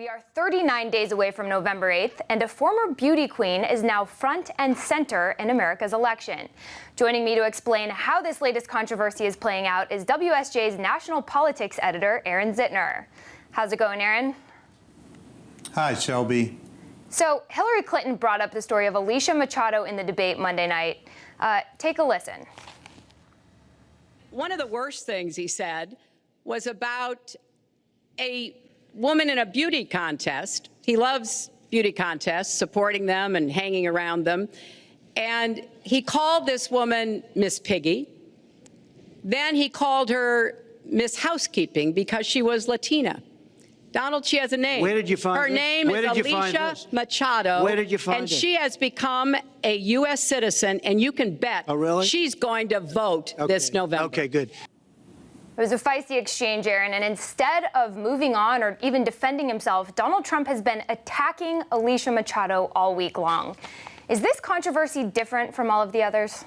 are 39 days away from November 8th, and a former beauty queen is now front and center in America's election. Joining me to explain how this latest controversy is playing out is WSJ's national politics editor, Aaron Zitner. How's it going, Aaron? Hi, Shelby. So, Hillary Clinton brought up the story of Alicia Machado in the debate Monday night. Take a listen. One of the worst things he said was about a woman in a beauty contest. He loves beauty contests, supporting them and hanging around them. And he called this woman Miss Piggy. Then he called her Miss Housekeeping because she was Latina. Donald, she has a name. Where did you find her this? name Where is did you find Alicia this? Machado. Where did you find and it? she has become a U.S. citizen, and you can bet she's going to vote this November. Okay, good. It was a feisty exchange, Aaron, and instead of moving on or even defending himself, Donald Trump has been attacking Alicia Machado all week long. Is this controversy different from all of the others?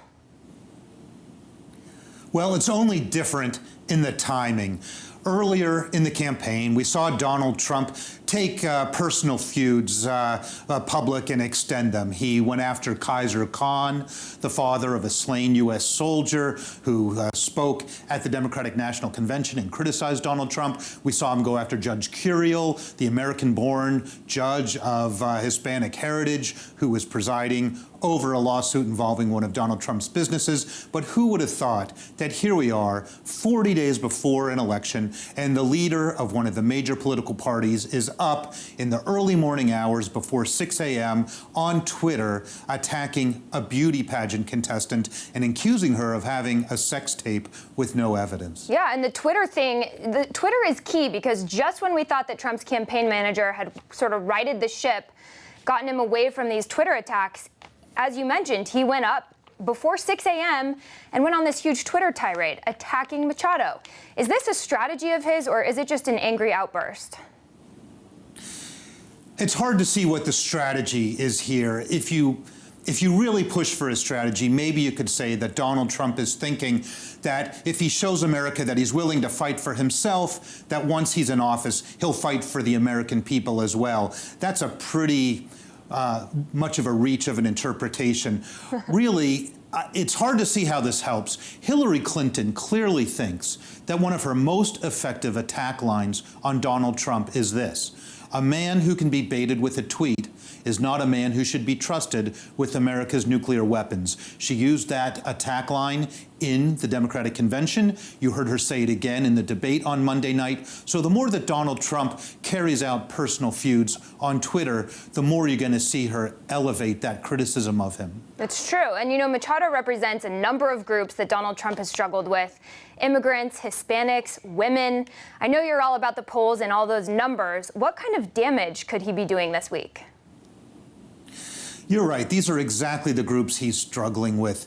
Well, it's only different in the timing. Earlier in the campaign, we saw Donald Trump take personal feuds public and extend them. He went after Kaiser Khan, the father of a slain U.S. soldier who spoke at the Democratic National Convention and criticized Donald Trump. We saw him go after Judge Curiel, the American-born judge of Hispanic heritage, who was presiding over a lawsuit involving one of Donald Trump's businesses. But who would have thought that here we are, 40 days before an election, and the leader of one of the major political parties is up in the early morning hours before 6 a.m. on Twitter attacking a beauty pageant contestant and accusing her of having a sex tape with no evidence. Yeah, and the Twitter is key, because just when we thought that Trump's campaign manager had sort of righted the ship, gotten him away from these Twitter attacks, as you mentioned, he went up before 6 a.m. and went on this huge Twitter tirade attacking Machado. Is this a strategy of his, or is it just an angry outburst? It's hard to see what the strategy is here. If you really push for a strategy, maybe you could say that Donald Trump is thinking that if he shows America that he's willing to fight for himself, that once he's in office, he'll fight for the American people as well. That's a pretty much of a reach of an interpretation. Really, it's hard to see how this helps. Hillary Clinton clearly thinks that one of her most effective attack lines on Donald Trump is this: a man who can be baited with a tweet is not a man who should be trusted with America's nuclear weapons. She used that attack line in the Democratic Convention. You heard her say it again in the debate on Monday night. So the more that Donald Trump carries out personal feuds on Twitter, the more you're going to see her elevate that criticism of him. It's true. And, you know, Machado represents a number of groups that Donald Trump has struggled with: immigrants, Hispanics, women. I know you're all about the polls and all those numbers. What kind of damage could he be doing this week? You're right. These are exactly the groups he's struggling with.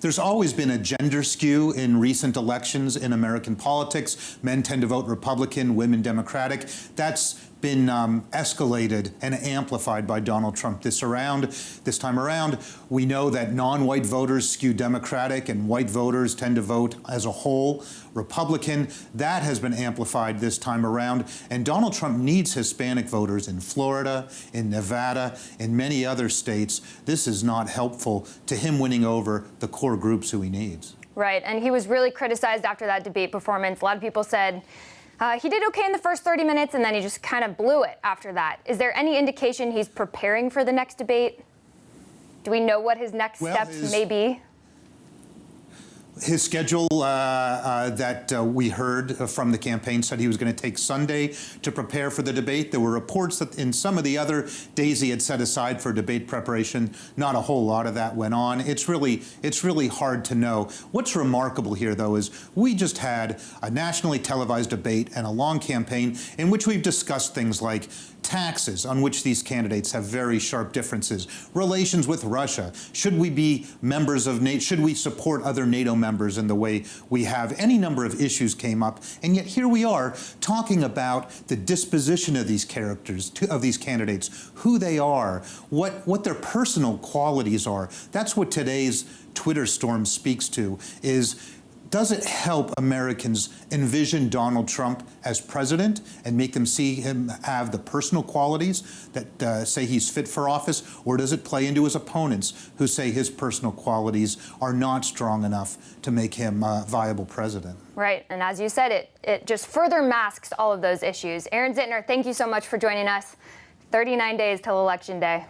There's always been a gender skew in recent elections in American politics. Men tend to vote Republican, women Democratic. That's been escalated and amplified by Donald Trump this time around. We know that non-white voters skew Democratic and white voters tend to vote as a whole Republican. That has been amplified this time around. And Donald Trump needs Hispanic voters in Florida, in Nevada, in many other states. This is not helpful to him winning over the core groups who he needs. Right, and he was really criticized after that debate performance. A lot of people said he did okay in the first 30 minutes, and then he just kind of blew it after that. Is there any indication he's preparing for the next debate? Do we know what his next steps may be? His schedule that we heard from the campaign said he was going to take Sunday to prepare for the debate. There were reports that in some of the other days he had set aside for debate preparation, not a whole lot of that went on. It's really hard to know. What's remarkable here, though, is we just had a nationally televised debate and a long campaign in which we've discussed things like taxes, on which these candidates have very sharp differences, relations with Russia, should we be members of NATO, should we support other NATO members in the way we have, any number of issues came up, and yet here we are talking about the disposition of these candidates, who they are, what their personal qualities are. That's what today's Twitter storm speaks to, is does it help Americans envision Donald Trump as president and make them see him have the personal qualities that say he's fit for office, or does it play into his opponents who say his personal qualities are not strong enough to make him a viable president? Right, and as you said, it just further masks all of those issues. Aaron Zitner, thank you so much for joining us. 39 days till Election Day.